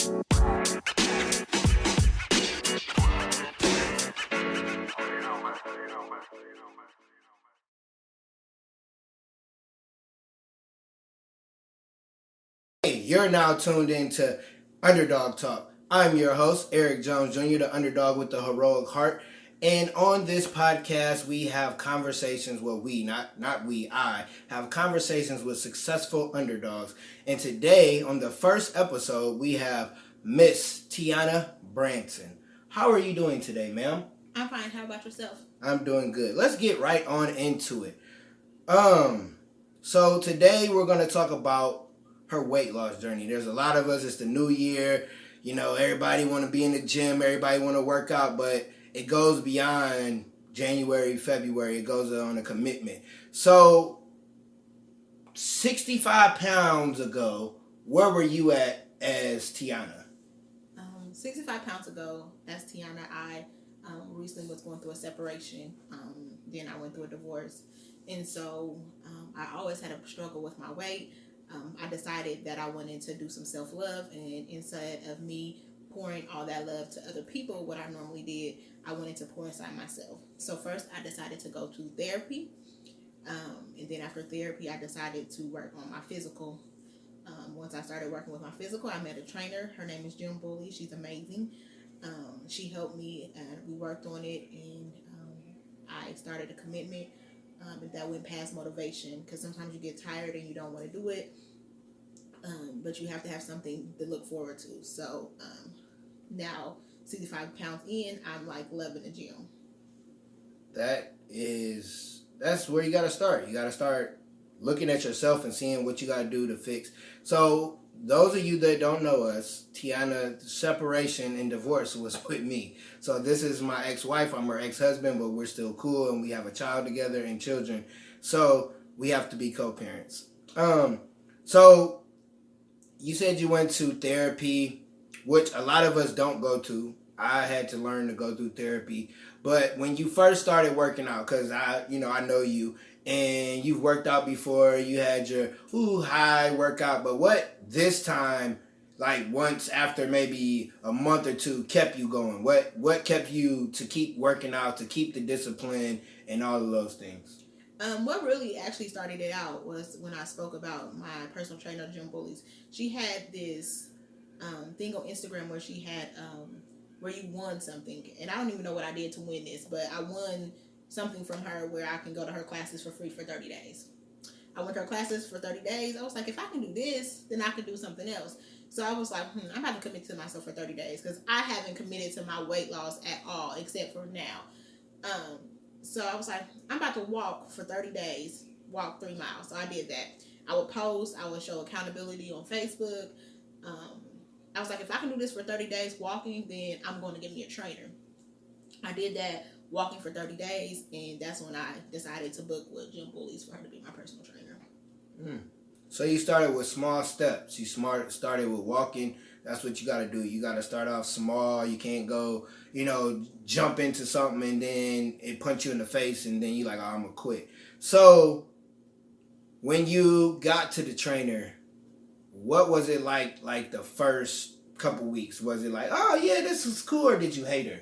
Hey, you're now tuned into Underdog Talk. I'm your host, Eric Jones Jr., the underdog with the heroic heart. And on this podcast, we have conversations, I have conversations with successful underdogs. And today, on the first episode, we have Miss Tiana Branson. How are you doing today, ma'am? I'm fine. How about yourself? I'm doing good. Let's get right on into it. So today we're going to talk about her weight loss journey. There's a lot of us, it's the new year, everybody want to be in the gym, everybody want to work out, but it goes beyond January, February, it goes on a commitment. So 65 pounds ago, where were you at as Tiana? 65 pounds ago, as Tiana, I recently was going through a separation. Then I went through a divorce. And so I always had a struggle with my weight. I decided that I wanted to do some self-love, and instead of me pouring all that love to other people, what I normally did, I wanted to pour inside myself. So first I decided to go to therapy, and then after therapy I decided to work on my physical. Once I started working with my physical, I met a trainer. Her name is Jim Bully. She's amazing. She helped me, and we worked on it, and I started a commitment. That went past motivation, because sometimes you get tired and you don't want to do it, but you have to have something to look forward to. So now 65 pounds in, I'm like loving the gym. That's where you got to start. You got to start looking at yourself and seeing what you got to do to fix. So those of you that don't know us, Tiana's separation and divorce was with me. So this is my ex-wife. I'm her ex-husband, but we're still cool, and we have a child together and children. So we have to be co-parents. So you said you went to therapy, which a lot of us don't go to. I had to learn to go through therapy. But when you first started working out, because I know you, and you've worked out before, you had your high workout, but what this time, like once after maybe a month or two, kept you going? What kept you to keep working out, to keep the discipline and all of those things? What really actually started it out was when I spoke about my personal trainer, Jim Bullies. She had this thing on Instagram where she had where you won something, and I don't even know what I did to win this, but I won something from her where I can go to her classes for free for 30 days. I went to her classes for 30 days. I was like, if I can do this, then I can do something else. So I was like, I'm about to commit to myself for 30 days, because I haven't committed to my weight loss at all, except for now. So I was like, I'm about to walk for 30 days, walk 3 miles. So I did that. I would post, I would show accountability on Facebook. I was like, if I can do this for 30 days walking, then I'm going to get me a trainer. I did that, walking for 30 days, and that's when I decided to book with Jim Bullies for her to be my personal trainer. So you started with small steps. You started with walking. That's what you got to do. You got to start off small. You can't go, jump into something and then it punch you in the face and then you like, I'm going to quit. So when you got to the trainer, what was it like the first couple weeks? Was it like, oh yeah, this is cool, or did you hate her?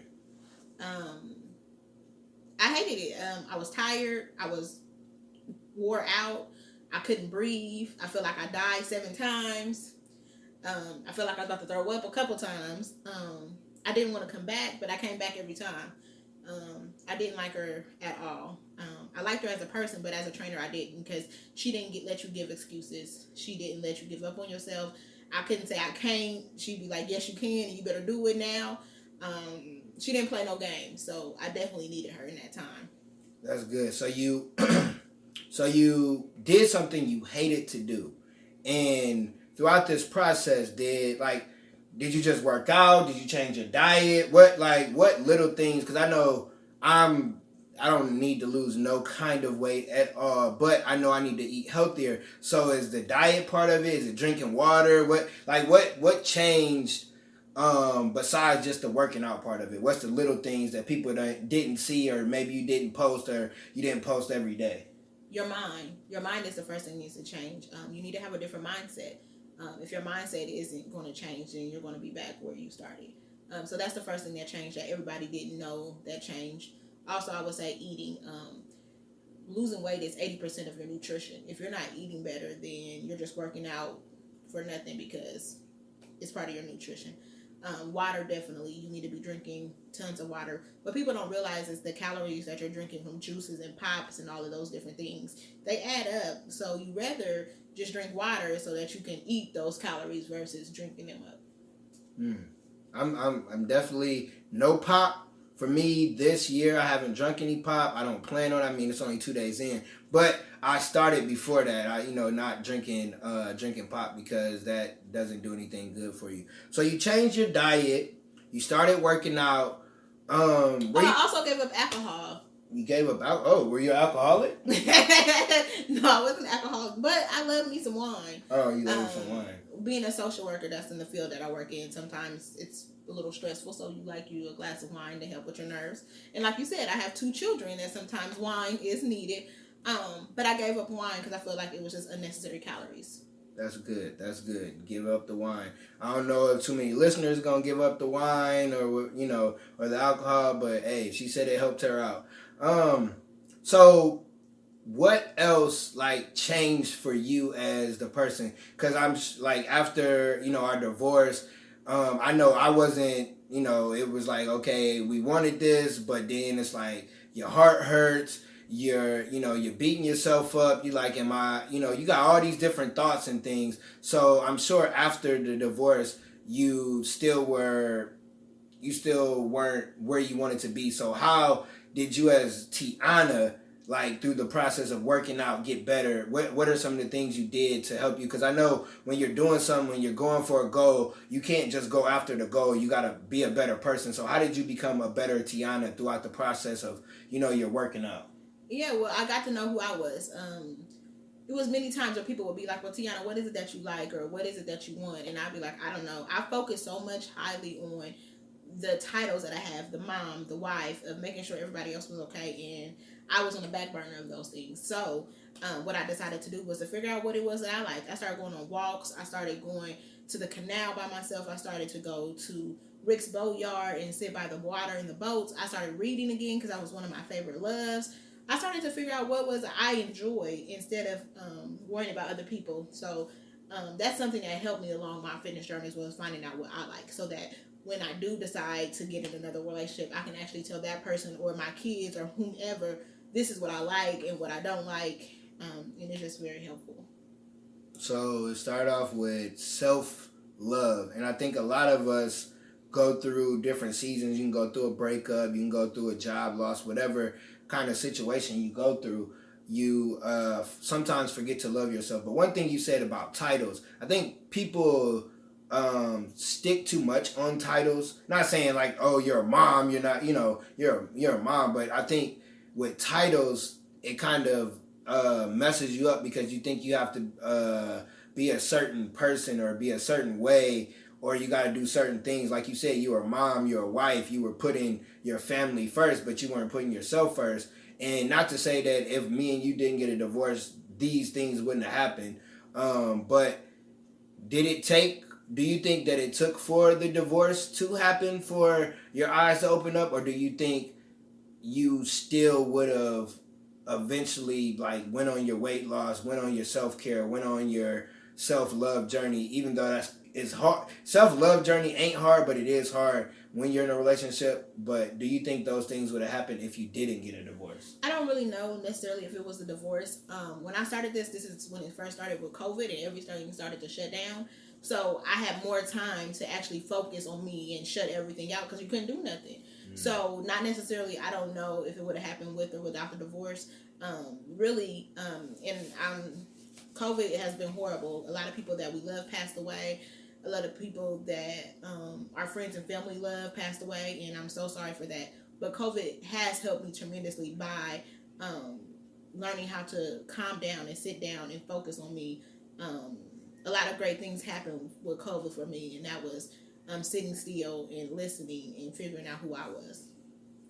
I hated it. I was tired. I was wore out. I couldn't breathe. I felt like I died 7 times. I felt like I was about to throw up a couple times. I didn't want to come back, but I came back every time. I didn't like her at all. I liked her as a person, but as a trainer, I didn't, because she didn't let you give excuses. She didn't let you give up on yourself. I couldn't say I can't. She'd be like, yes, you can, and you better do it now. She didn't play no games, so I definitely needed her in that time. That's good. So you did something you hated to do, and throughout this process, did you just work out? Did you change your diet? What little things? Because I know I don't need to lose no kind of weight at all, but I know I need to eat healthier. So is the diet part of it? Is it drinking water? What changed besides just the working out part of it? What's the little things that people didn't see, or maybe you didn't post, or you didn't post every day? Your mind is the first thing that needs to change. You need to have a different mindset. If your mindset isn't going to change, then you're going to be back where you started. So that's the first thing that changed that everybody didn't know that changed. Also, I would say eating. Losing weight is 80% of your nutrition. If you're not eating better, then you're just working out for nothing because it's part of your nutrition. Water, definitely. You need to be drinking tons of water. What people don't realize is the calories that you're drinking from juices and pops and all of those different things, they add up. So you rather just drink water so that you can eat those calories versus drinking them up. I'm definitely no pop. For me, this year, I haven't drunk any pop. I don't plan on it. I mean, it's only 2 days in. But I started before that, not drinking pop because that doesn't do anything good for you. So you changed your diet. You started working out. I also gave up alcohol. You gave up alcohol? Oh, were you an alcoholic? No, I wasn't alcoholic, but I love me some wine. Oh, you love some wine. Being a social worker, that's in the field that I work in, sometimes it's a little stressful, so you like you a glass of wine to help with your nerves. And like you said, I have 2 children, and sometimes wine is needed. But I gave up wine because I feel like it was just unnecessary calories. That's good. That's good. Give up the wine. I don't know if too many listeners are gonna give up the wine or the alcohol, but hey, she said it helped her out. So what else changed for you as the person? Because I'm after our divorce, I know I wasn't. It was okay, we wanted this, but then it's your heart hurts. You're beating yourself up. You am I? You got all these different thoughts and things. So I'm sure after the divorce, you still weren't where you wanted to be. So how did you, as Tiana, through the process of working out, get better? What are some of the things you did to help you? Because I know when you're doing something, when you're going for a goal, you can't just go after the goal. You got to be a better person. So how did you become a better Tiana throughout the process of, you're working out? Yeah, well, I got to know who I was. It was many times where people would be like, well, Tiana, what is it that you like? Or what is it that you want? And I'd be like, I don't know. I focus so much highly on the titles that I have, the mom, the wife, of making sure everybody else was okay. And I was on the back burner of those things. So what I decided to do was to figure out what it was that I liked. I started going on walks. I started going to the canal by myself. I started to go to Rick's Boatyard and sit by the water in the boats. I started reading again because that was one of my favorite loves. I started to figure out what was I enjoy instead of worrying about other people. So that's something that helped me along my fitness journey, as well as finding out what I like, so that when I do decide to get in another relationship, I can actually tell that person or my kids or whomever, this is what I like and what I don't like. And it's just very helpful. So it started off with self-love. And I think a lot of us go through different seasons. You can go through a breakup. You can go through a job loss, whatever kind of situation you go through. You sometimes forget to love yourself. But one thing you said about titles, I think people stick too much on titles. Not saying oh, you're a mom, you're not, you're a mom. But I think with titles, it kind of messes you up because you think you have to be a certain person or be a certain way, or you got to do certain things. Like you said, you were a mom, you're a wife, you were putting your family first, but you weren't putting yourself first. And not to say that if me and you didn't get a divorce, these things wouldn't have happened. But do you think that it took for the divorce to happen for your eyes to open up? Or do you think you still would have eventually went on your weight loss, went on your self-care, went on your self-love journey, even though it's hard. Self-love journey ain't hard, but it is hard when you're in a relationship. But do you think those things would have happened if you didn't get a divorce? I don't really know necessarily if it was the divorce. When I started this is when it first started with COVID and everything started to shut down. So I had more time to actually focus on me and shut everything out because you couldn't do nothing. Mm-hmm. So not necessarily, I don't know if it would have happened with or without the divorce. COVID has been horrible. A lot of people that we love passed away. A lot of people that our friends and family love passed away, and I'm so sorry for that. But COVID has helped me tremendously by learning how to calm down and sit down and focus on me. A lot of great things happened with COVID for me, and that was sitting still and listening and figuring out who I was.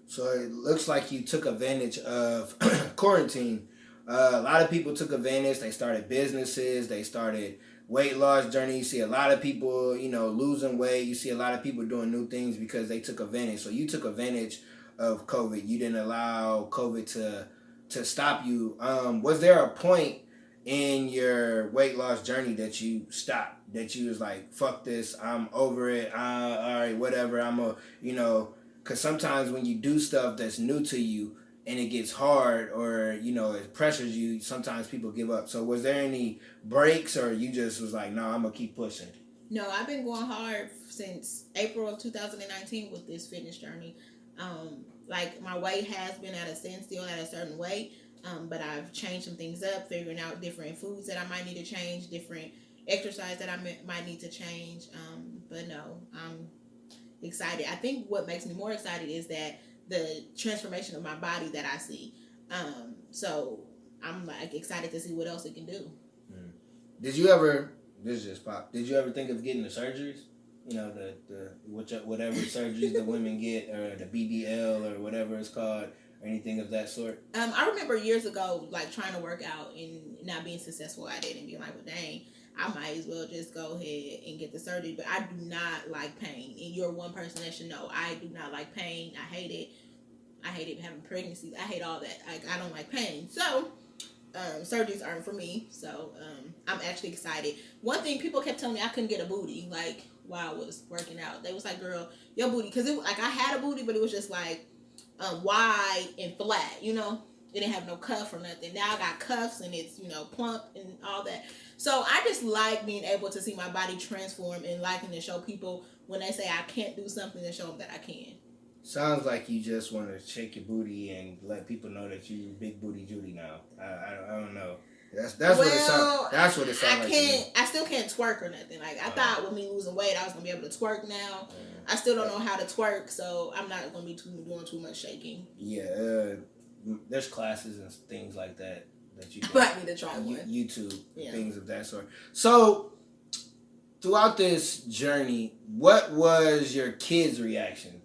So it looks like you took advantage of quarantine. A lot of people took advantage. They started businesses. They started weight loss journey. You see a lot of people, losing weight. You see a lot of people doing new things because they took advantage. So you took advantage of COVID. You didn't allow COVID to stop you. Was there a point in your weight loss journey that you stopped? That you was like, fuck this, I'm over it, all right, whatever, because sometimes when you do stuff that's new to you and it gets hard or, it pressures you, sometimes people give up. So was there any breaks or you just was like, no, I'm going to keep pushing? No, I've been going hard since April of 2019 with this fitness journey. Like my weight has been at a standstill at a certain weight, but I've changed some things up, figuring out different foods that I might need to change, different exercise that I might need to change. But no, I'm excited. I think what makes me more excited is that the transformation of my body that I see. So I'm like excited to see what else it can do. Did you ever, this just popped, did you ever think of getting the surgeries? The whatever surgeries the women get, or the BBL or whatever it's called, or anything of that sort? I remember years ago, like trying to work out and not being successful at it and being like, well, dang, I might as well just go ahead and get the surgery. But I do not like pain. And you're one person that should know. I do not like pain. I hate it. I hated having pregnancies. I hate all that. I don't like pain. So, surgeries aren't for me. So, I'm actually excited. One thing, people kept telling me I couldn't get a booty, like, while I was working out. They was like, girl, your booty, because I had a booty, but it was just like, wide and flat, It didn't have no cuff or nothing. Now I got cuffs and it's, plump and all that. So I just like being able to see my body transform and liking to show people when they say I can't do something, to show them that I can. Sounds like you just want to shake your booty and let people know that you big booty Judy now. I don't know. That's what it sounds. That's what it sounds like. I still can't twerk or nothing. Like I thought with me losing weight, I was gonna be able to twerk now. I still don't know how to twerk, so I'm not gonna be doing too much shaking. Yeah, there's classes and things like that you might need to try one. YouTube, things of that sort. So, throughout this journey, what was your kids' reaction?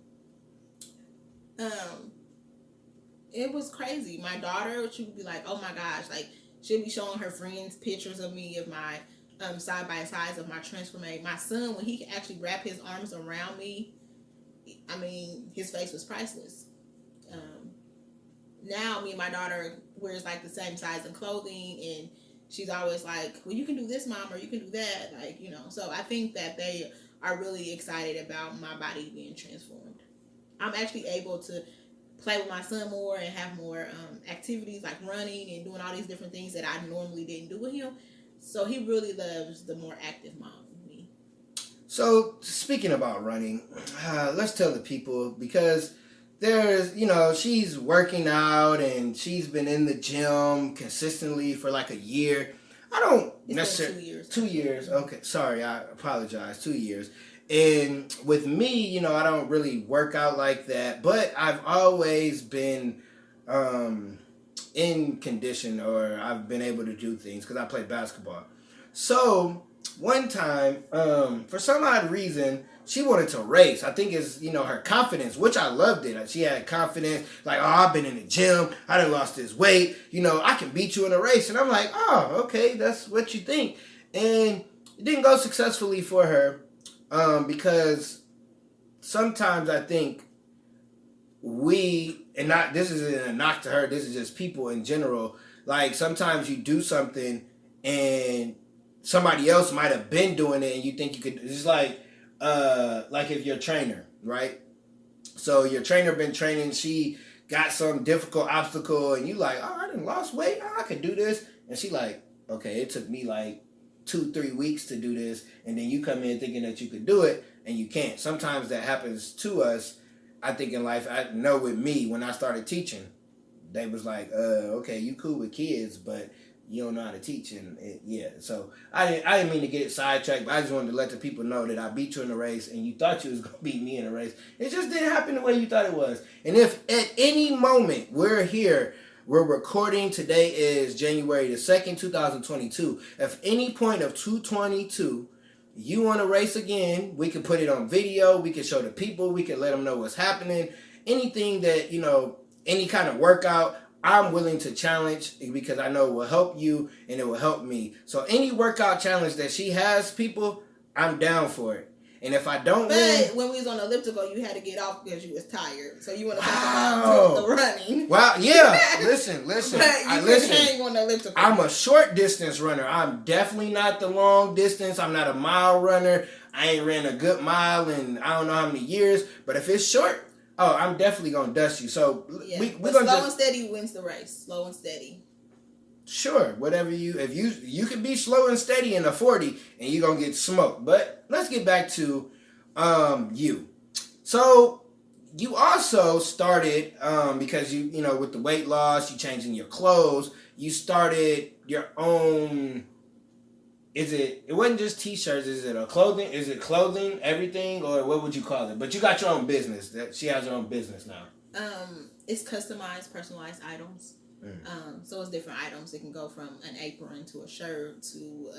It was crazy. My daughter, she would be like, "Oh my gosh!" Like she'd be showing her friends pictures of me of my side by sides of my transformation. My son, when he could actually wrap his arms around me, I mean, his face was priceless. Now me and my daughter wears like the same size of clothing, and she's always like, well, you can do this, mom, or you can do that, like, so I think that they are really excited about my body being transformed. I'm actually able to play with my son more and have more activities like running and doing all these different things that I normally didn't do with him. So he really loves the more active mom than me. So speaking about running, let's tell the people, because there's, she's working out and she's been in the gym consistently for like a year. I don't necessarily... 2 years. 2 years. Okay. Sorry. I apologize. 2 years. And with me, I don't really work out like that, but I've always been in condition, or I've been able to do things because I play basketball. So one time, for some odd reason, she wanted to race. I think it's, her confidence, which I loved it. She had confidence, like, oh, I've been in the gym. I done lost this weight. I can beat you in a race. And I'm like, oh, okay, that's what you think. And it didn't go successfully for her because sometimes I think this isn't a knock to her, this is just people in general, like sometimes you do something and somebody else might have been doing it and you think you could, it's like if you're a trainer, right? So your trainer been training, she got some difficult obstacle and you like, oh, I done lost weight, oh, I could do this. And she like, okay, it took me like 2-3 weeks to do this, and then you come in thinking that you could do it and you can't. Sometimes that happens to us. I think in life, I know with me, when I started teaching, they was like, okay, you cool with kids, but you don't know how to teach. And so I didn't mean to get it sidetracked, but I just wanted to let the people know that I beat you in a race and you thought you was going to beat me in a race. It just didn't happen the way you thought it was. And if at any moment we're recording, today is January the 2nd, 2022. If any point of 2022 you want to race again, we can put it on video, we can show the people, we can let them know what's happening. Anything that, any kind of workout, I'm willing to challenge because I know it will help you and it will help me. So any workout challenge that she has, people, I'm down for it. And if I don't win, But when we was on the elliptical, you had to get off because you was tired. So you want to talk Wow. about the running. well, yeah, listen. But you I can listen. hang on the elliptical. I'm a short distance runner. I'm definitely not the long distance. I'm not a mile runner. I ain't ran a good mile in I don't know how many years. But if it's short, oh, I'm definitely gonna dust you. So Yeah. we're But gonna slow just and steady wins the race. Slow and steady. sure whatever if you can be slow and steady in a 40 and you're gonna get smoked. But let's get back to you. So you also started because you know with the weight loss, you changing your clothes. You started your own. It wasn't just t-shirts. Is it clothing, everything, or what would you call it? But you got your own business. That she has her own business now. It's customized, personalized items. So it's different items. It can go from an apron to a shirt to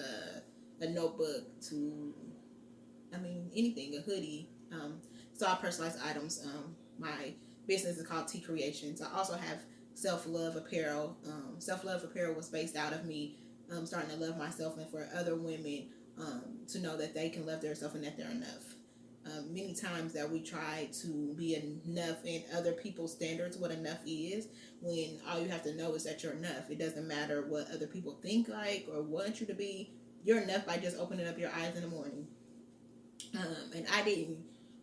a notebook to, anything, a hoodie. So I personalize items. My business is called T Creations. I also have self-love apparel. Self-love apparel was based out of me starting to love myself and for other women to know that they can love themselves and that they're enough. Many times that we try to be enough in other people's standards, what enough is, when all you have to know is that you're enough. It doesn't matter what other people think like or want you to be. You're enough by just opening up your eyes in the morning. And I didn't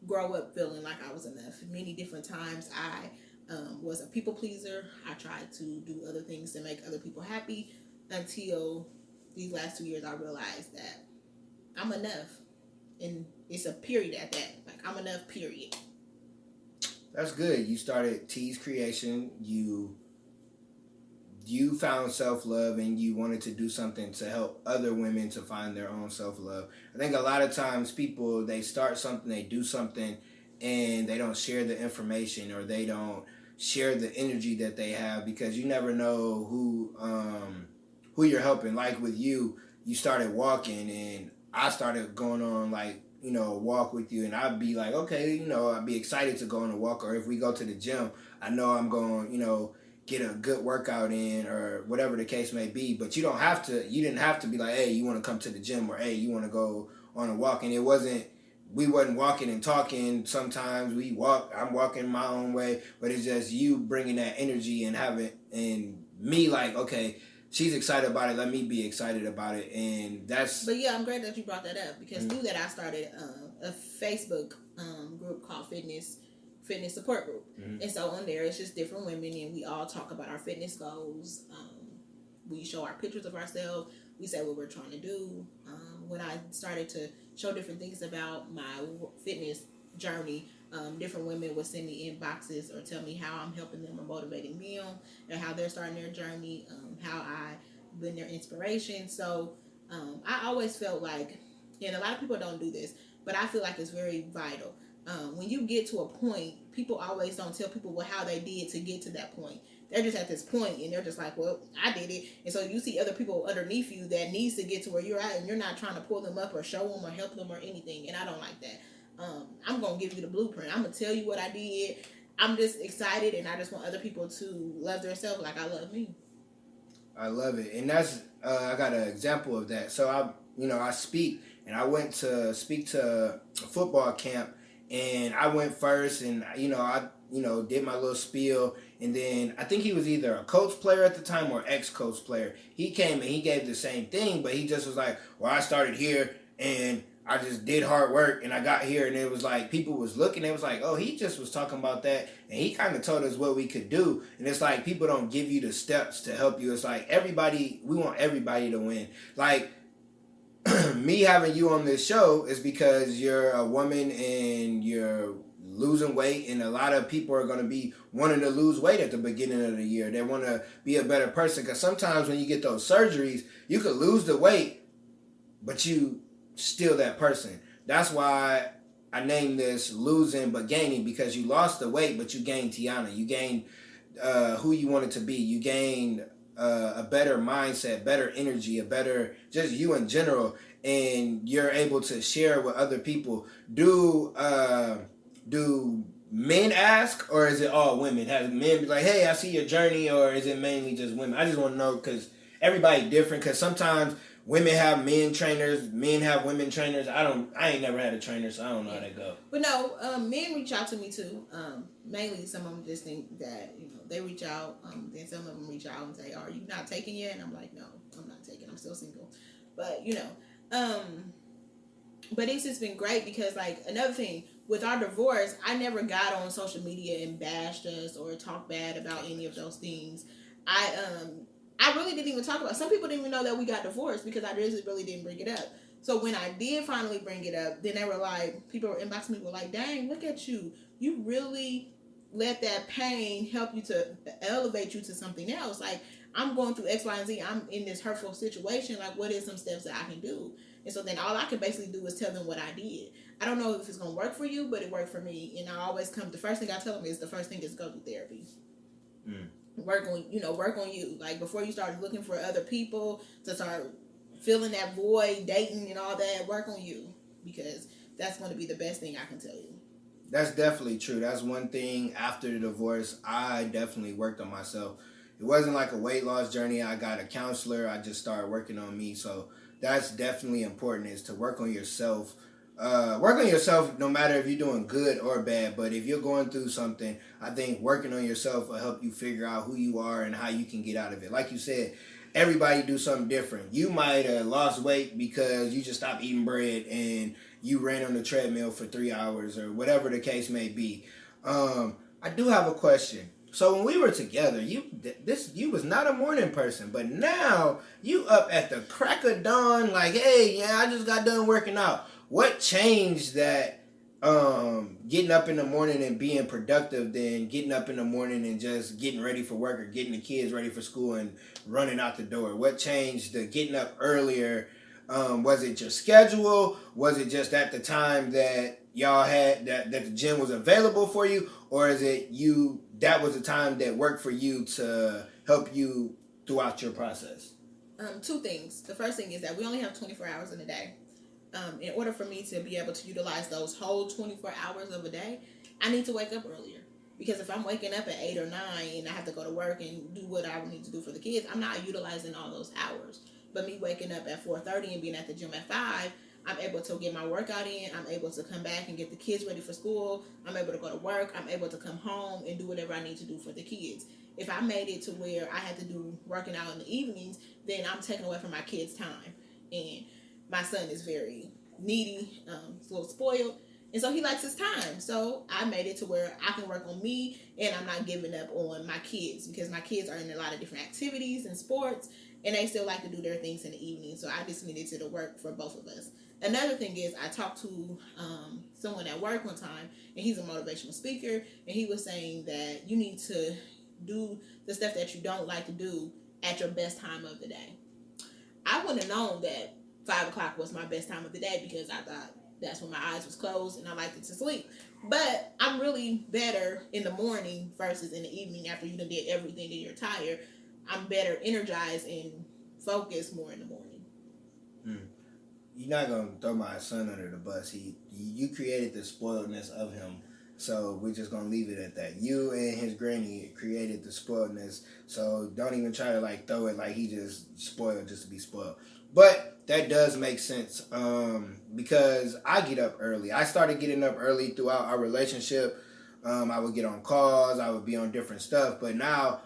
grow up feeling like I was enough. Many different times I was a people pleaser. I tried to do other things to make other people happy until these last 2 years I realized that I'm enough. And it's a period at that. Like, I'm enough, period. That's good. You started T's Creation. You found self-love and you wanted to do something to help other women to find their own self-love. I think a lot of times people, they start something, they do something, and they don't share the information or they don't share the energy that they have because you never know who you're helping. Like with you started walking and I started going on a walk with you and I'd be like, okay, I'd be excited to go on a walk, or if we go to the gym, I know I'm going, get a good workout in or whatever the case may be. But you didn't have to be like, hey, you want to come to the gym, or hey, you want to go on a walk. And we wasn't walking and talking. Sometimes I'm walking my own way, but it's just you bringing that energy and and me like, okay, she's excited about it. Let me be excited about it. And that's... But yeah, I'm glad that you brought that up because through that I started a Facebook group called Fitness Support Group. And so on there, it's just different women and we all talk about our fitness goals. We show our pictures of ourselves. We say what we're trying to do. When I started to show different things about my fitness journey, different women would send me inboxes or tell me how I'm helping them or motivating them and how they're starting their journey, how I've been their inspiration. So I always felt like, and a lot of people don't do this, but I feel like it's very vital. When you get to a point, people always don't tell people how they did to get to that point. They're just at this point and they're just like, well, I did it. And so you see other people underneath you that needs to get to where you're at and you're not trying to pull them up or show them or help them or anything. And I don't like that. I'm going to give you the blueprint. I'm going to tell you what I did. I'm just excited and I just want other people to love themselves like I love me. I love it. And that's, I got an example of that. So I speak and I went to speak to a football camp and I went first and, I did my little spiel. And then I think he was either a coach player at the time or ex-coach player. He came and he gave the same thing, but he just was like, well, I started here and I just did hard work and I got here, and it was like people was looking, it was like, oh, he just was talking about that and he kind of told us what we could do. And it's like people don't give you the steps to help you. It's like we want everybody to win. Like me having you on this show is because you're a woman and you're losing weight, and a lot of people are going to be wanting to lose weight at the beginning of the year. They want to be a better person because sometimes when you get those surgeries, you could lose the weight, but you still that person. That's why I named this Losing But Gaining, because you lost the weight, but you gained Tiana. You gained who you wanted to be. You gained a better mindset, better energy, a better, just you in general, and you're able to share with other people. Do men ask, or is it all women? Has men be like, "Hey, I see your journey," or is it mainly just women? I just want to know because everybody different. Because sometimes women have men trainers, men have women trainers. I ain't never had a trainer, so I don't know how that go. But no, men reach out to me too. Mainly, some of them just think that they reach out. Then some of them reach out and say, "Are you not taking yet?" And I'm like, "No, I'm not taking. I'm still single." But but it's just been great because like another thing with our divorce, I never got on social media and bashed us or talked bad about any of those things. I really didn't even talk about it. Some people didn't even know that we got divorced because I really didn't bring it up. So when I did finally bring it up, then they were like, people were inboxing me, were like, "Dang, look at you. You really let that pain help you to elevate you to something else. Like, I'm going through X, Y, and Z. I'm in this hurtful situation. Like, what is some steps that I can do?" And so then all I can basically do is tell them what I did. I don't know if it's going to work for you, but it worked for me. And I always the first thing I tell them is the first thing is go to therapy. Work on you. Like, before you start looking for other people to start filling that void, dating and all that, work on you. Because that's going to be the best thing I can tell you. That's definitely true. That's one thing after the divorce, I definitely worked on myself. It wasn't like a weight loss journey. I got a counselor. I just started working on me. So that's definitely important, is to work on yourself. Work on yourself no matter if you're doing good or bad. But if you're going through something, I think working on yourself will help you figure out who you are and how you can get out of it. Like you said, everybody do something different. You might have lost weight because you just stopped eating bread and you ran on the treadmill for 3 hours or whatever the case may be. I do have a question. So when we were together, you was not a morning person, but now you up at the crack of dawn like, "Hey, yeah, I just got done working out." What changed that getting up in the morning and being productive than getting up in the morning and just getting ready for work or getting the kids ready for school and running out the door? What changed the getting up earlier? Was it your schedule? Was it just at the time that y'all had that the gym was available for you? Or is it that was the time that worked for you to help you throughout your process? Two things. The first thing is that we only have 24 hours in a day. In order for me to be able to utilize those whole 24 hours of a day, I need to wake up earlier. Because if I'm waking up at 8 or 9 and I have to go to work and do what I need to do for the kids, I'm not utilizing all those hours. But me waking up at 4:30 and being at the gym at 5, I'm able to get my workout in. I'm able to come back and get the kids ready for school. I'm able to go to work. I'm able to come home and do whatever I need to do for the kids. If I made it to where I had to do working out in the evenings, then I'm taking away from my kids' time. And my son is very needy, he's a little spoiled, and so he likes his time. So I made it to where I can work on me, and I'm not giving up on my kids, because my kids are in a lot of different activities and sports, and they still like to do their things in the evening. So I just needed to work for both of us. Another thing is, I talked to someone at work one time, and he's a motivational speaker, and he was saying that you need to do the stuff that you don't like to do at your best time of the day. I wouldn't have known that 5 o'clock was my best time of the day, because I thought that's when my eyes was closed and I liked it to sleep. But I'm really better in the morning versus in the evening after you done did everything and you're tired. I'm better energized and focused more in the morning. You're not going to throw my son under the bus. You created the spoiledness of him. So we're just going to leave it at that. You and his granny created the spoiledness. So don't even try to like throw it like he just spoiled just to be spoiled. But that does make sense, because I get up early. I started getting up early throughout our relationship. I would get on calls. I would be on different stuff. But now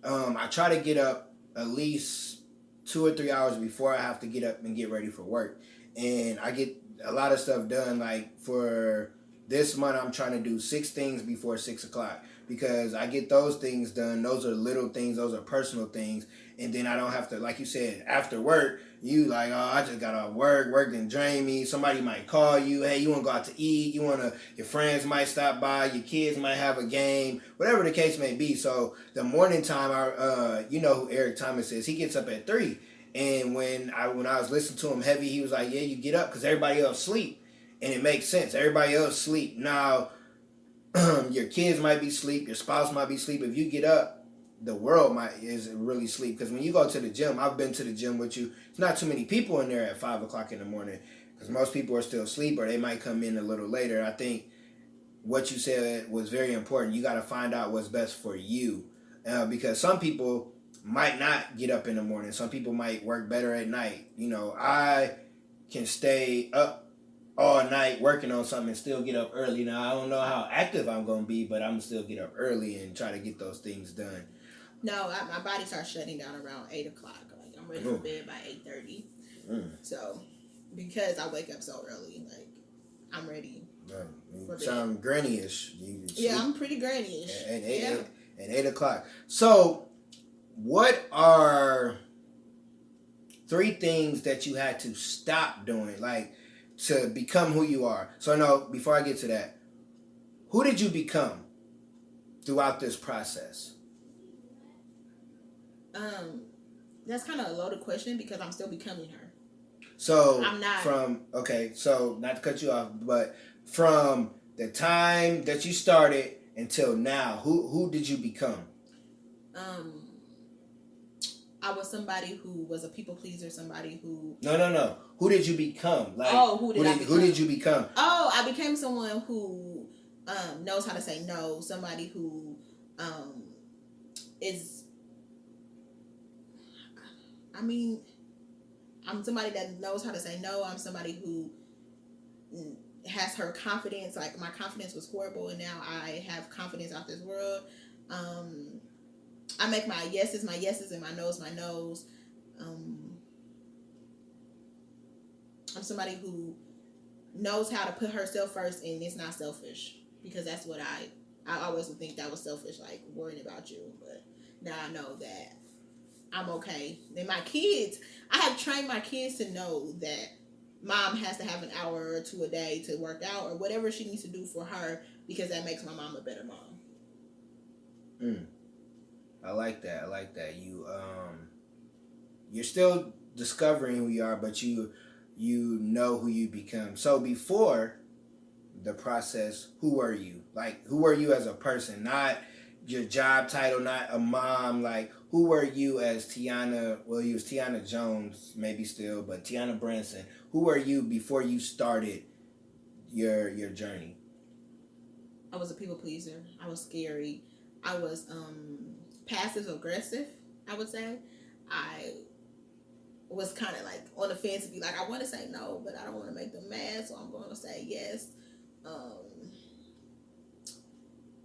I try to get up at least 2 or 3 hours before I have to get up and get ready for work. And I get a lot of stuff done. Like for this month, I'm trying to do 6 things before 6 o'clock, because I get those things done. Those are little things. Those are personal things. And then I don't have to, like you said, after work, you like, "Oh, I just got off work didn't drain me." Somebody might call you, "Hey, you want to go out to eat?" Your friends might stop by, your kids might have a game, whatever the case may be. So the morning time, you know who Eric Thomas is. He gets up at 3. And when I was listening to him heavy, he was like, "Yeah, you get up because everybody else sleep." And it makes sense. Everybody else sleep. Now, your kids might be asleep, your spouse might be asleep. If you get up, the world is really asleep. Because when you go to the gym, I've been to the gym with you, it's not too many people in there at 5 o'clock in the morning, because most people are still asleep, or they might come in a little later. I think what you said was very important. You got to find out what's best for you, because some people might not get up in the morning. Some people might work better at night. I can stay up all night working on something and still get up early. Now, I don't know how active I'm going to be, but I'm going to still get up early and try to get those things done. No, my body starts shutting down around 8 o'clock. Like, I'm ready for bed by 8:30. So, because I wake up so early, like, I'm ready for bed. Sound granny-ish. I'm pretty granny-ish. At 8 o'clock. So, what are 3 things that you had to stop doing, like, to become who you are? So, no, before I get to that, who did you become throughout this process? That's kind of a loaded question because I'm still becoming her. So I'm not. So not to cut you off, but from the time that you started until now, who did you become? I was somebody who was a people pleaser, somebody who... No. Who did you become? Like, who did you become? Oh, I became someone who knows how to say no, somebody who is... I'm somebody that knows how to say no. I'm somebody who has her confidence. Like, my confidence was horrible, and now I have confidence out this world. I make my yeses and my no's my no's. I'm somebody who knows how to put herself first, and it's not selfish, because that's what I always would think that was selfish, like worrying about you. But now I know that I'm okay. And my kids, I have trained my kids to know that mom has to have an hour or 2 a day to work out or whatever she needs to do for her, because that makes my mom a better mom. I like that. You're still discovering who you are, but you know who you become. So before the process, who were you? Like, who were you as a person? Not your job title, not a mom. Like, who were you as Tiana? Well, you was Tiana Jones, maybe still, but Tiana Branson. Who were you before you started your journey? I was a people pleaser. I was scary. I was passive aggressive, I would say. I was kind of like on the fence to be like, I want to say no, but I don't want to make them mad, so I'm going to say yes.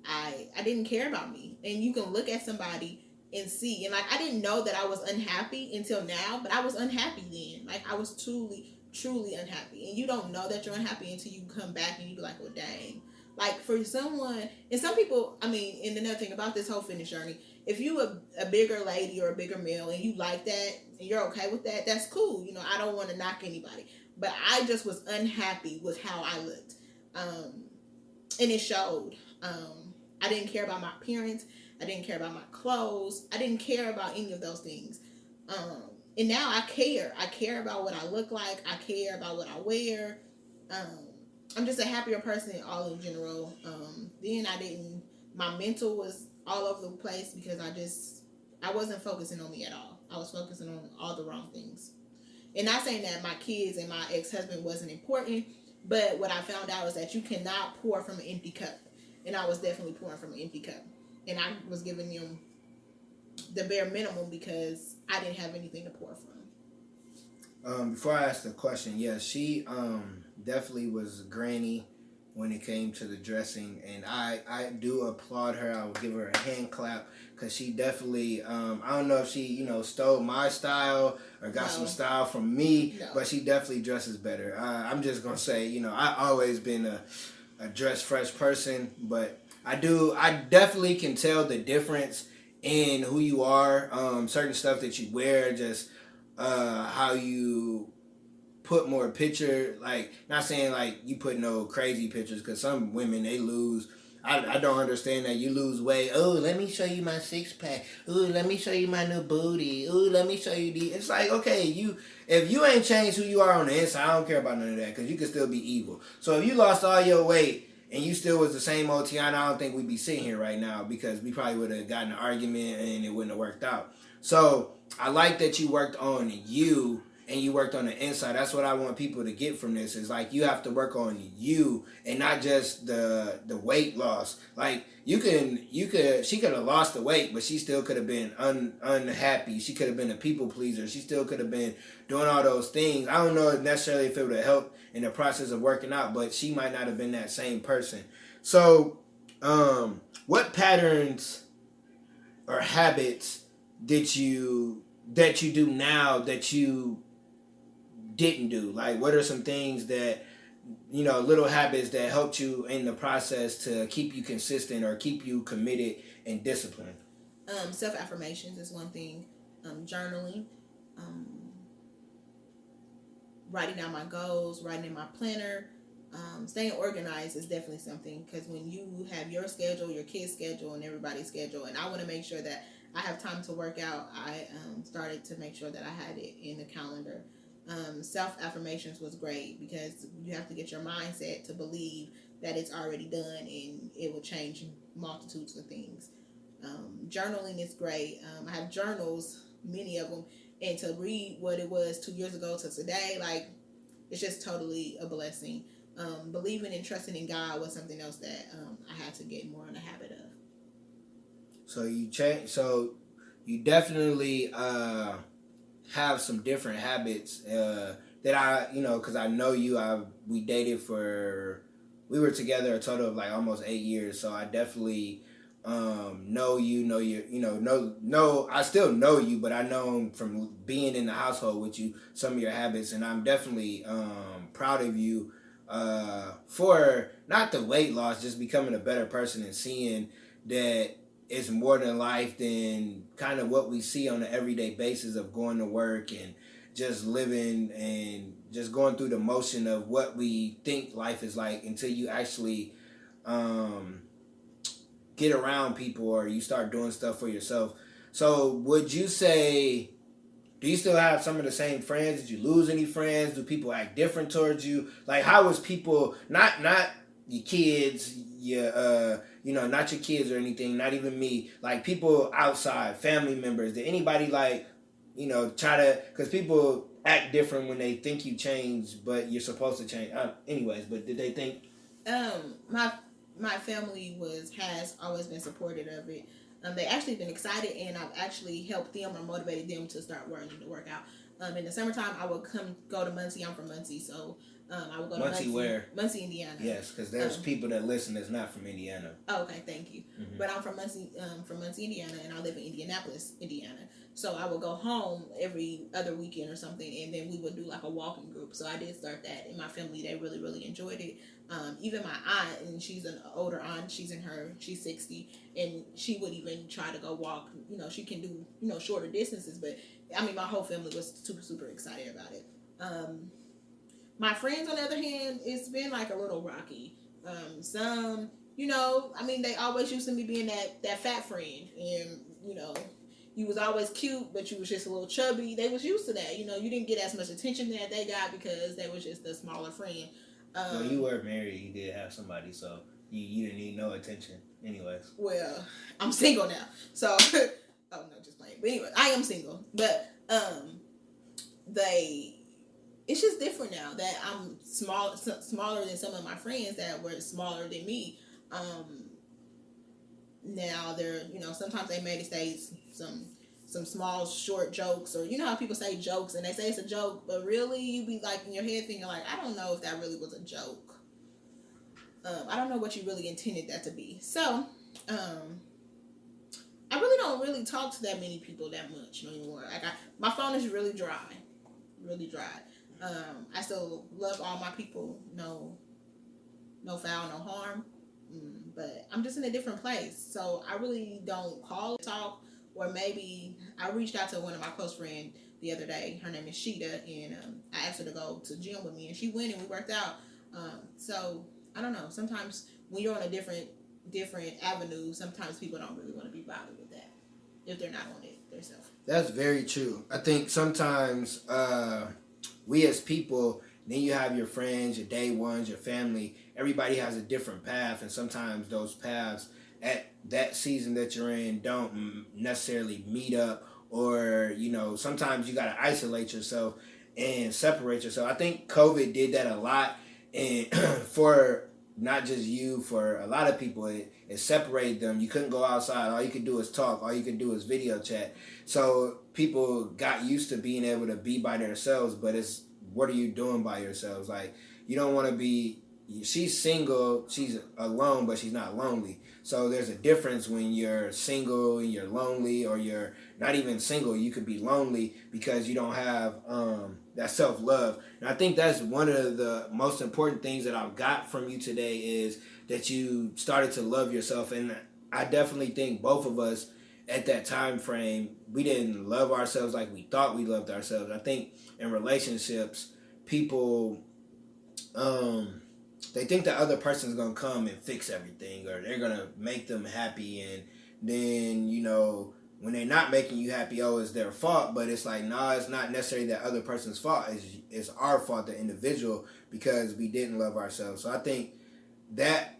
I didn't care about me. And you can look at somebody and see, and like, I didn't know that I was unhappy until now, but I was unhappy then. Like, I was truly unhappy. And you don't know that you're unhappy until you come back and you be like, well, dang. Like, for someone, and some people, and another thing about this whole fitness journey, if you a bigger lady or a bigger male and you like that and you're okay with that, that's cool. I don't want to knock anybody. But I just was unhappy with how I looked. And it showed. I didn't care about my appearance. I didn't care about my clothes. I didn't care about any of those things. And now I care. I care about what I look like. I care about what I wear. I'm just a happier person all in general. Then my mental was all over the place because I wasn't focusing on me at all. I was focusing on all the wrong things. And not saying that my kids and my ex-husband wasn't important, but what I found out is that you cannot pour from an empty cup. And I was definitely pouring from an empty cup. And I was giving them the bare minimum because I didn't have anything to pour from. Before I ask the question, yeah, she definitely was granny when it came to the dressing, and I do applaud her. I will give her a hand clap because she definitely, I don't know if she, stole my style or got some style from me, but she definitely dresses better. I'm just going to say, I always been a dress fresh person, but I definitely can tell the difference in who you are, certain stuff that you wear, just how you put more picture, like, not saying like you put no crazy pictures, because some women, they lose, I don't understand that. You lose weight, oh, let me show you my six-pack, oh, let me show you my new booty, oh, let me show you it's like, okay, if you ain't changed who you are on the inside, I don't care about none of that, because you can still be evil. So if you lost all your weight and you still was the same old Tiana, I don't think we'd be sitting here right now, because we probably would have gotten an argument and it wouldn't have worked out. So I like that you worked on you and you worked on the inside. That's what I want people to get from this, is like you have to work on you and not just the weight loss. Like she could have lost the weight, but she still could have been unhappy. She could have been a people pleaser. She still could have been doing all those things. I don't know necessarily if it would have helped in the process of working out, but she might not have been that same person. So what patterns or habits that you do now that you didn't do? Like, what are some things that, little habits that helped you in the process to keep you consistent or keep you committed and disciplined? Self-affirmations is one thing. Journaling, writing down my goals, writing in my planner. Staying organized is definitely something, because when you have your schedule, your kids' schedule, and everybody's schedule, and I want to make sure that I have time to work out, I started to make sure that I had it in the calendar. Self-affirmations was great because you have to get your mindset to believe that it's already done and it will change multitudes of things. Journaling is great. I have journals, many of them, and to read what it was 2 years ago to today, like, it's just totally a blessing. Believing and trusting in God was something else that I had to get more in the habit of. So you definitely have some different habits that I, because I know you. We were together a total of like almost 8 years. So I definitely know you. I still know you, but I know from being in the household with you some of your habits, and I'm definitely proud of you. For not the weight loss, just becoming a better person and seeing that it's more than life than kind of what we see on an everyday basis of going to work and just living and just going through the motion of what we think life is like until you actually get around people or you start doing stuff for yourself. So would you say, do you still have some of the same friends? Did you lose any friends? Do people act different towards you? Like, how was people, not your kids, not your kids or anything, not even me, like people outside, family members, did anybody try to, because people act different when they think you change, but you're supposed to change. Anyways, but did they think? My family has always been supportive of it. They actually been excited, and I've actually helped them or motivated them to start wanting to work out. In the summertime, I would go to Muncie. I'm from Muncie, so I would go to Muncie. Where? Muncie, Indiana. Yes, because there's people that listen that's not from Indiana. Oh, okay, thank you. Mm-hmm. But I'm from Muncie, Indiana, and I live in Indianapolis, Indiana. So I would go home every other weekend or something, and then we would do like a walking group. So I did start that in my family. They really, really enjoyed it. Even my aunt, and she's an older aunt, she's 60, and she would even try to go walk. She can do, shorter distances, but I mean, my whole family was super, super excited about it. My friends, on the other hand, it's been like a little rocky. Some, they always used to me being that fat friend, and, you was always cute, but you was just a little chubby. They was used to that. You didn't get as much attention that they got because they was just a smaller friend. Well, you were married. You did have somebody, so you didn't need no attention. Anyways. Well, I'm single now, so oh no, just playing. But anyway, I am single. But it's just different now that I'm smaller than some of my friends that were smaller than me. Now they're, sometimes they may say some small short jokes, or how people say jokes and they say it's a joke, but really you be like in your head thinking like, I don't know if that really was a joke. I don't know what you really intended that to be. So I really don't really talk to that many people that much anymore. Like my phone is really dry. I still love all my people. No foul, no harm. But I'm just in a different place. So I really don't talk. Or maybe I reached out to one of my close friends the other day. Her name is Sheeta, and I asked her to go to gym with me, and she went and we worked out. So I don't know. Sometimes when you're on a different avenue, sometimes people don't really want to be bothered with that if they're not on it themselves. That's very true. I think sometimes we as people, then you have your friends, your day ones, your family. Everybody has a different path, and sometimes those paths at that season that you're in don't necessarily meet up, or sometimes you got to isolate yourself. and separate yourself. I think COVID did that a lot, and for not just you, for a lot of people, it separated them. You couldn't go outside. All you could do is talk. All you could do is video chat. So people got used to being able to be by themselves, but it's, what are you doing by yourselves? Like, you don't want to be, she's single, she's alone, but she's not lonely. So there's a difference when you're single and you're lonely, or you're not even single, you could be lonely because you don't have that self-love. And I think that's one of the most important things that I've got from you today, is that you started to love yourself. And I definitely think both of us at that time frame, we didn't love ourselves like we thought we loved ourselves. I think in relationships, people they think the other person's gonna come and fix everything, or they're gonna make them happy, and then, you know, when they're not making you happy, oh, it's their fault. But it's like, nah, it's not necessarily that other person's fault. It's our fault, the individual, because we didn't love ourselves. So I think that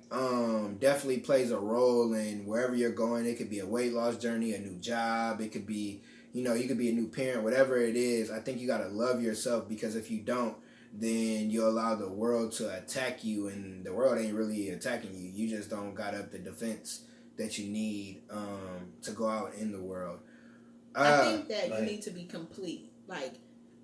definitely plays a role in wherever you're going. It could be a weight loss journey, a new job. It could be, you know, you could be a new parent, whatever it is. I think you got to love yourself, because if you don't, then you allow the world to attack you, and the world ain't really attacking you. You just don't got up the defense that you need to go out in the world. I think that you need to be complete. Like,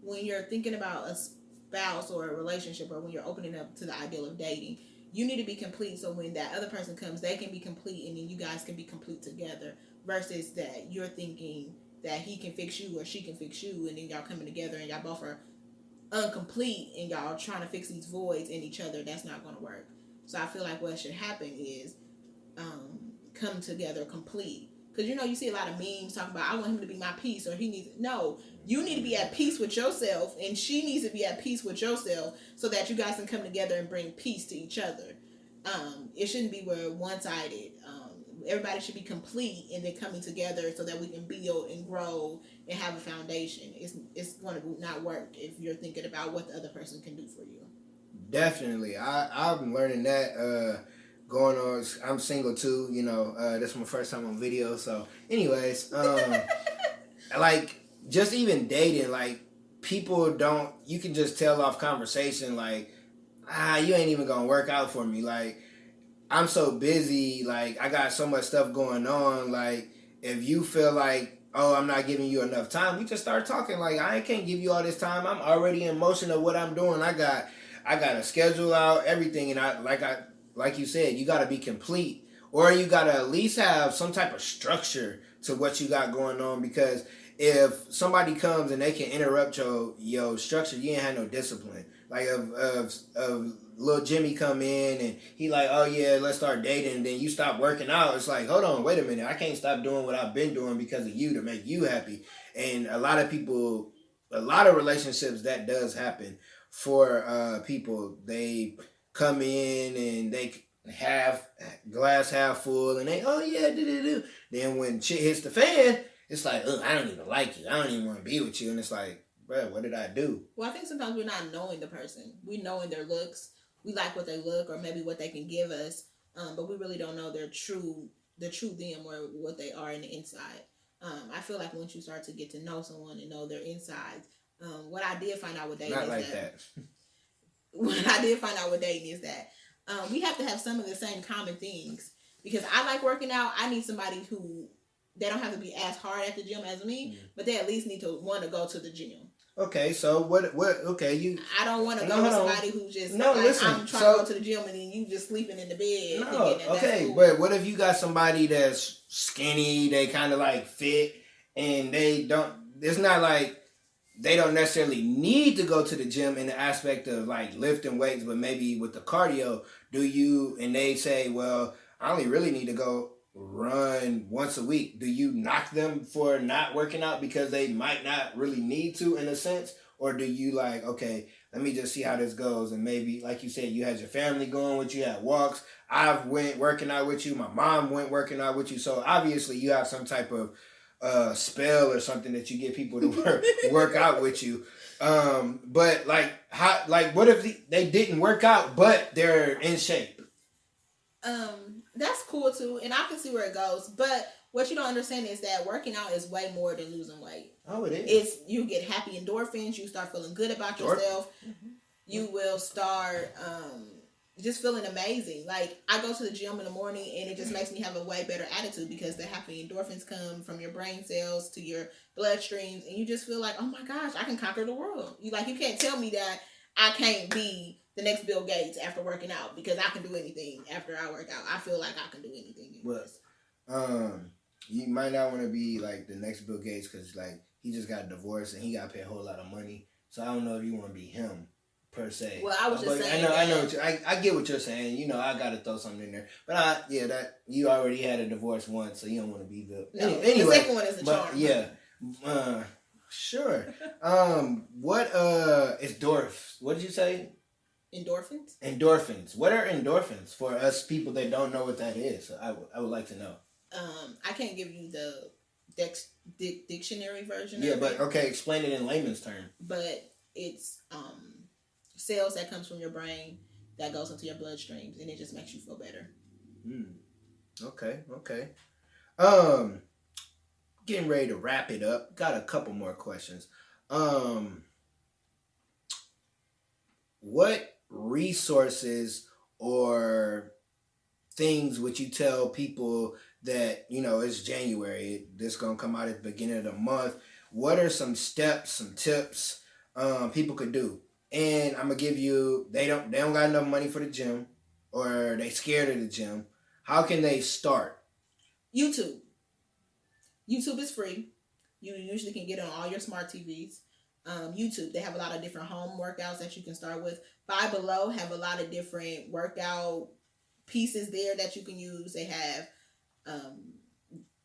when you're thinking about a spouse or a relationship, or when you're opening up to the ideal of dating, you need to be complete, so when that other person comes, they can be complete, and then you guys can be complete together, versus that you're thinking that he can fix you or she can fix you, and then y'all coming together and y'all both are incomplete and y'all trying to fix these voids in each other. That's not going to work. So I feel like what should happen is come together complete. Because, you know, you see a lot of memes talking about, I want him to be my peace, or he needs, no, you need to be at peace with yourself, and she needs to be at peace with yourself, so that you guys can come together and bring peace to each other. It shouldn't be where one-sided. Everybody should be complete, and then coming together so that we can build and grow and have a foundation. It's going to not work if you're thinking about what the other person can do for you. Definitely. I'm learning that going on. I'm single too, you know. This is my first time on video. So anyways, like, just even dating, like, people don't, you can just tell off conversation, like, you ain't even gonna work out for me. Like, I'm so busy, like, I got so much stuff going on. Like, if you feel like, oh, I'm not giving you enough time, we just start talking. Like, I can't give you all this time. I'm already in motion of what I'm doing. I got to schedule out everything. And like you said, you got to be complete, or you got to at least have some type of structure to what you got going on. Because if somebody comes and they can interrupt your structure, you ain't had no discipline. Like, of little Jimmy come in and he like, oh yeah, let's start dating, and then you stop working out. It's like, hold on, wait a minute, I can't stop doing what I've been doing because of you, to make you happy. And a lot of people, a lot of relationships, that does happen for people. They come in and they have glass half full, and they, oh yeah, do. Then when shit hits the fan, it's like, I don't even like you, I don't even want to be with you. And it's like, bro, what did I do? Well, I think sometimes we're not knowing the person. We knowing their looks. We like what they look, or maybe what they can give us, but we really don't know their true them, or what they are in the inside. I feel like once you start to get to know someone and know their insides, what I did find out with dating What I did find out with dating is that we have to have some of the same common things. Because I like working out, I need somebody who, they don't have to be as hard at the gym as me, but they at least need to want to go to the gym. Okay, so what? Okay, you. I don't want to go with somebody who just listen. I'm trying to go to the gym, and then you just sleeping in the bed. No, okay, but what if you got somebody that's skinny, they kind of like fit, and they don't. It's not like they don't necessarily need to go to the gym in the aspect of like lifting weights, but maybe with the cardio, do you? And they say, well, I only really need to go run once a week. Do you knock them for not working out because they might not really need to, in a sense? Or do you like, okay, let me just see how this goes? And maybe, like you said, you had your family going with you, had walks. I've went working out with you. My mom went working out with you. So obviously you have some type of spell or something that you get people to work out with you. But like, what if they didn't work out, but they're in shape? That's cool too, and I can see where it goes. But what you don't understand is that working out is way more than losing weight. Oh, it is. It's you get happy endorphins. You start feeling good about yourself. Mm-hmm. You will start just feeling amazing. Like I go to the gym in the morning and it just makes me have a way better attitude because the happy endorphins come from your brain cells to your bloodstreams, and you just feel like, oh my gosh, I can conquer the world. You can't tell me that I can't be the next Bill Gates after working out because I can do anything after I work out. I feel like I can do anything. Well, you might not want to be like the next Bill Gates because like he just got divorced and he got paid a whole lot of money. So I don't know if you want to be him per se. Well, I was just saying. I know. I get what you're saying. You know, I got to throw something in there. But that you already had a divorce once, so you don't want to be the. No, anyway, the second one is the charm. Yeah. Sure. What is Dorf? What did you say? Endorphins. Endorphins. What are endorphins for us people that don't know what that is? I would like to know. I can't give you the dictionary version. Yeah, but okay, explain it in layman's term. But it's cells that comes from your brain that goes into your bloodstreams, and it just makes you feel better. Okay. Getting ready to wrap it up. Got a couple more questions. What resources or things would you tell people that, it's January, this gonna come out at the beginning of the month? What are some steps, some tips people could do? And I'm gonna give you, they don't got enough money for the gym, or they scared of the gym. How can they start? YouTube is free. You usually can get it on all your smart TVs. YouTube, they have a lot of different home workouts that you can start with. Five Below have a lot of different workout pieces there that you can use. They have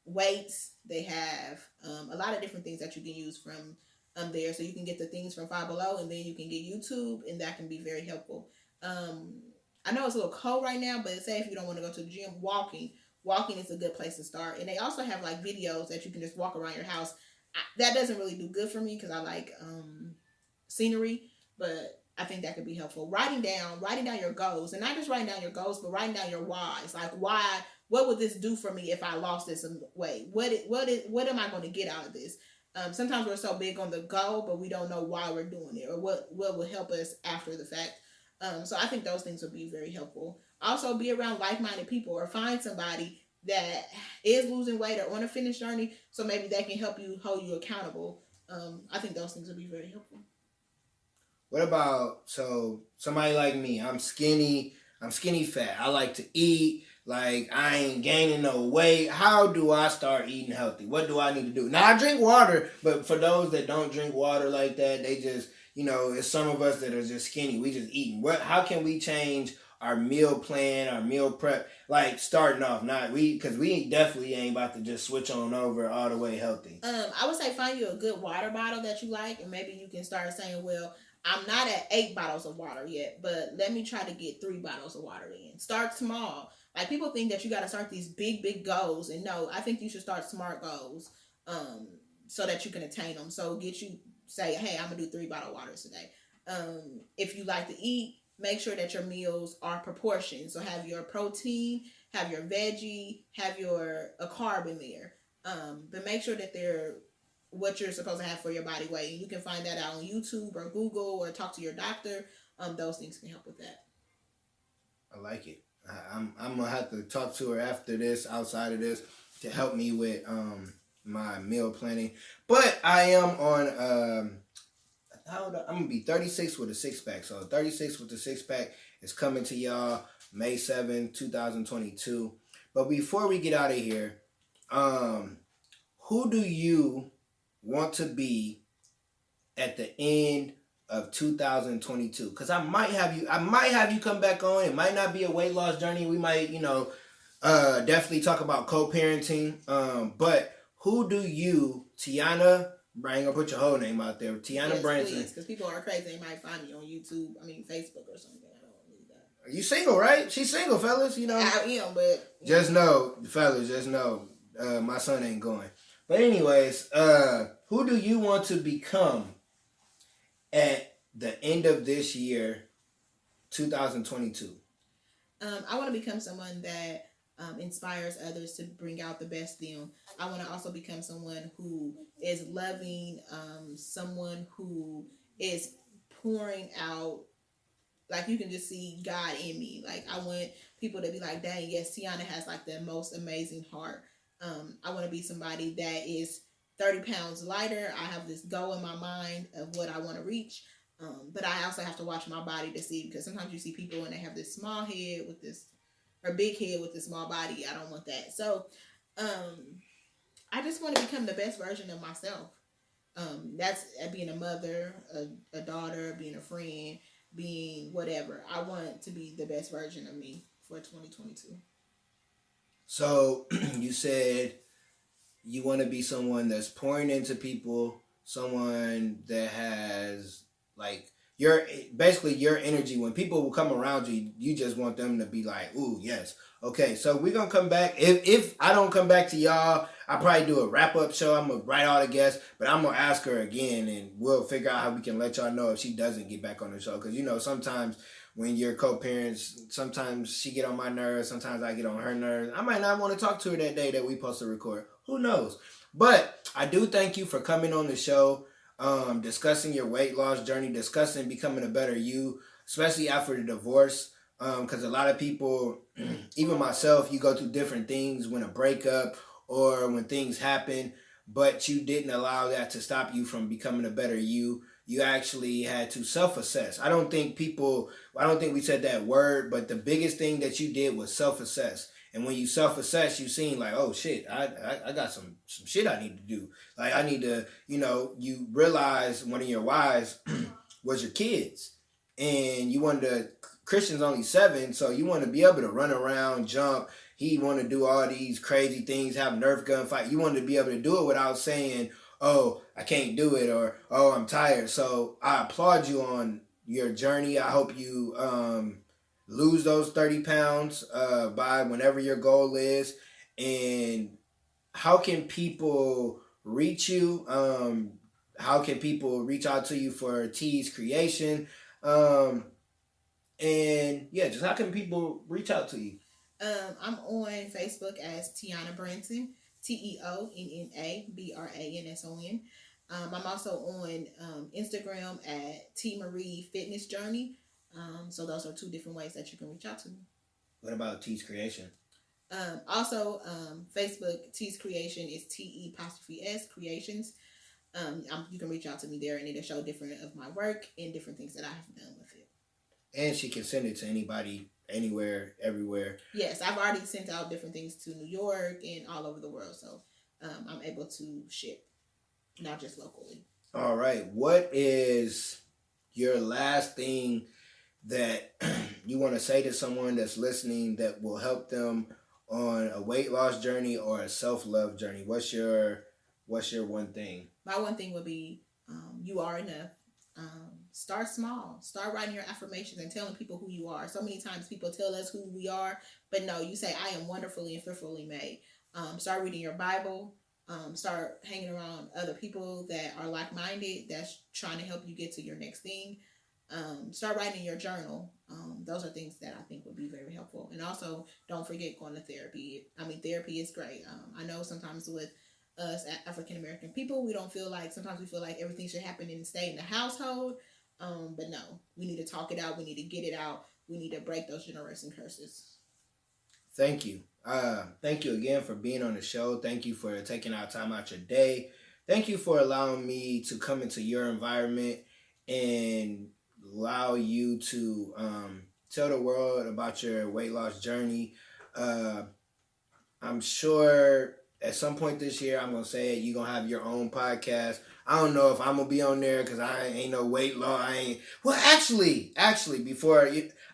weights. They have a lot of different things that you can use from there. So you can get the things from Five Below, and then you can get YouTube, and that can be very helpful. I know it's a little cold right now, but say if you don't want to go to the gym, walking is a good place to start. And they also have like videos that you can just walk around your house. That doesn't really do good for me because I like scenery, but I think that could be helpful. Writing down your goals, and not just writing down your goals, but writing down your whys. Like what would this do for me if I lost this weight? What am I going to get out of this? Sometimes we're so big on the goal, but we don't know why we're doing it or what will help us after the fact. So I think those things would be very helpful. Also, be around like-minded people or find somebody that is losing weight or on a fitness journey, so maybe they can help you, hold you accountable. I think those things would be very helpful. What about, so somebody like me, I'm skinny fat. I like to eat. Like, I ain't gaining no weight. How do I start eating healthy? What do I need to do? Now, I drink water, but for those that don't drink water like that, they just, it's some of us that are just skinny. We just eating. How can we change our meal plan, our meal prep? Like, starting off, because we definitely ain't about to just switch on over all the way healthy. I would say find you a good water bottle that you like, and maybe you can start saying, well, I'm not at 8 bottles of water yet, but let me try to get 3 bottles of water in. Start small. Like, people think that you got to start these big goals, and no, I think you should start smart goals so that you can attain them. So say, hey, I'm going to do 3 bottle waters today. If you like to eat, make sure that your meals are proportioned. So have your protein, have your veggie, have a carb in there. But make sure that they're what you're supposed to have for your body weight. And you can find that out on YouTube or Google or talk to your doctor. Those things can help with that. I like it. I'm going to have to talk to her after this, outside of this, to help me with my meal planning. But I am on... I'm going to be 36 with a 6-pack. So 36 with the 6-pack is coming to y'all May 7, 2022. But before we get out of here, who do you want to be at the end of 2022? Because I might have you come back on. It might not be a weight loss journey. We might, definitely talk about co-parenting. But who do you, Tiana, I ain't gonna put your whole name out there, Tiana Branson. Because people are crazy. They might find me on YouTube. Facebook or something. I don't need that. You single, right? She's single, fellas. I am, but just know, fellas. Just know, my son ain't going. But anyways, who do you want to become at the end of this year, 2022? I want to become someone that inspires others to bring out the best them. I want to also become someone who is loving, someone who is pouring out, like you can just see God in me. Like I want people to be like, dang, yes, Tiana has like the most amazing heart. I want to be somebody that is 30 pounds lighter. I have this goal in my mind of what I want to reach. But I also have to watch my body to see, because sometimes you see people and they have this small head with this, or big head with a small body. I don't want that. So I just want to become the best version of myself. That's being a mother, a daughter, being a friend, being whatever. I want to be the best version of me for 2022. So you said you want to be someone that's pouring into people, someone that has like your energy. When people will come around you, you just want them to be like, ooh, yes. Okay, so we're gonna come back. If I don't come back to y'all, I'll probably do a wrap-up show. I'm gonna write all the guests, but I'm gonna ask her again, and we'll figure out how we can let y'all know if she doesn't get back on the show. Because sometimes when you're co-parents, sometimes she get on my nerves, sometimes I get on her nerves. I might not want to talk to her that day that we supposed to record. Who knows? But I do thank you for coming on the show, discussing your weight loss journey, discussing becoming a better you, especially after the divorce. Because a lot of people, even myself, you go through different things when a breakup or when things happen, but you didn't allow that to stop you from becoming a better you. You actually had to self-assess. I don't think we said that word, but the biggest thing that you did was self-assess. And when you self-assess, you seen like, oh shit, I got some shit I need to do. Like I need to, you realize one of your whys was your kids. And you wanted to, Christian's only 7, so you want to be able to run around, jump. He want to do all these crazy things, have Nerf gun fight. You want to be able to do it without saying, oh, I can't do it, or, oh, I'm tired. So I applaud you on your journey. I hope you lose those 30 pounds by whenever your goal is. And how can people reach you? How can people reach out to you for T's creation? And yeah, just how can people reach out to you? I'm on Facebook as Tiana Branson, TEONNA BRANSON. I'm also on Instagram at T Marie Fitness Journey. So those are 2 different ways that you can reach out to me. What about T's Creation? Also, Facebook T's Creation is TE'S Creations. You can reach out to me there, and it'll show different of my work and different things that I have done with it. And she can send it to anybody, anywhere, everywhere. Yes, I've already sent out different things to New York and all over the world, so I'm able to ship, not just locally. All right. What is your last thing that you want to say to someone that's listening that will help them on a weight loss journey or a self-love journey? What's your one thing? My one thing would be you are enough. Start small. Start writing your affirmations and telling people who you are. So many times people tell us who we are, but no, you say, I am wonderfully and fearfully made. Start reading your Bible. Start hanging around other people that are like-minded, that's trying to help you get to your next thing. Start writing your journal. Those are things that I think would be very helpful. And also, don't forget going to therapy. Therapy is great. I know sometimes with us African American people, sometimes we feel like everything should happen and stay in the household. But no, we need to talk it out. We need to get it out. We need to break those generation curses. Thank you. Thank you again for being on the show. Thank you for taking our time out your day. Thank you for allowing me to come into your environment and allow you to tell the world about your weight loss journey. I'm sure at some point this year, I'm going to say it, you're going to have your own podcast. I don't know if I'm going to be on there because I ain't no weight loss. Actually, before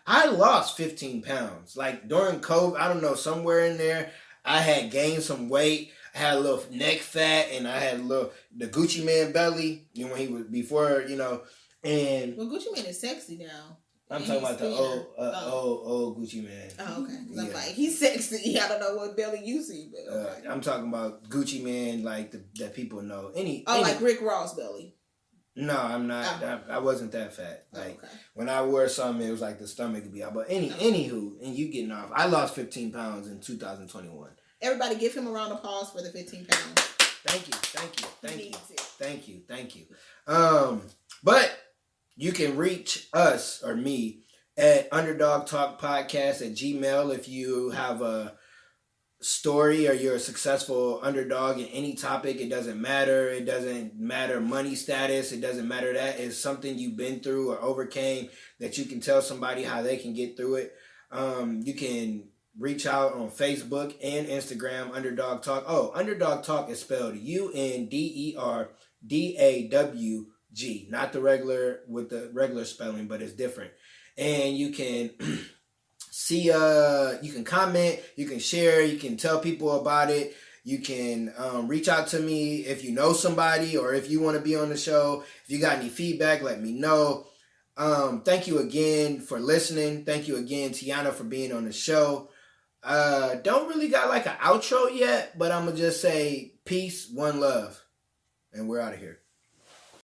I lost 15 pounds. Like during COVID, I don't know, somewhere in there, I had gained some weight. I had a little neck fat and I had the Gucci Mane belly, when he was before, and. Well, Gucci Mane is sexy now. I'm talking about the old Gucci Mane. Oh, okay. Yeah. I'm like, he's sexy. I don't know what belly you see, but okay. I'm talking about Gucci Mane, like that people know. Like Rick Ross belly. No, I'm not. Oh. I wasn't that fat. Like Okay. when I wore something, it was like the stomach would be out. But anywho, and you getting off. I lost 15 pounds in 2021. Everybody, give him a round of applause for the 15 pounds. Thank you, thank you, thank He you, needs it. thank you, thank you. But you can reach us or me at Underdog Talk Podcast at Gmail if you have a story or you're a successful underdog in any topic. It doesn't matter. It doesn't matter money status. It doesn't matter. That is something you've been through or overcame that you can tell somebody how they can get through it. You can reach out on Facebook and Instagram, Underdog Talk. Oh, Underdog Talk is spelled UNDERDAWG, not the regular with the regular spelling, but it's different. And you can see, you can comment, you can share, you can tell people about it. You can reach out to me if you know somebody or if you want to be on the show. If you got any feedback, let me know. Thank you again for listening. Thank you again, Tiana, for being on the show. Don't really got like an outro yet, but I'm going to just say peace, one love, and we're out of here.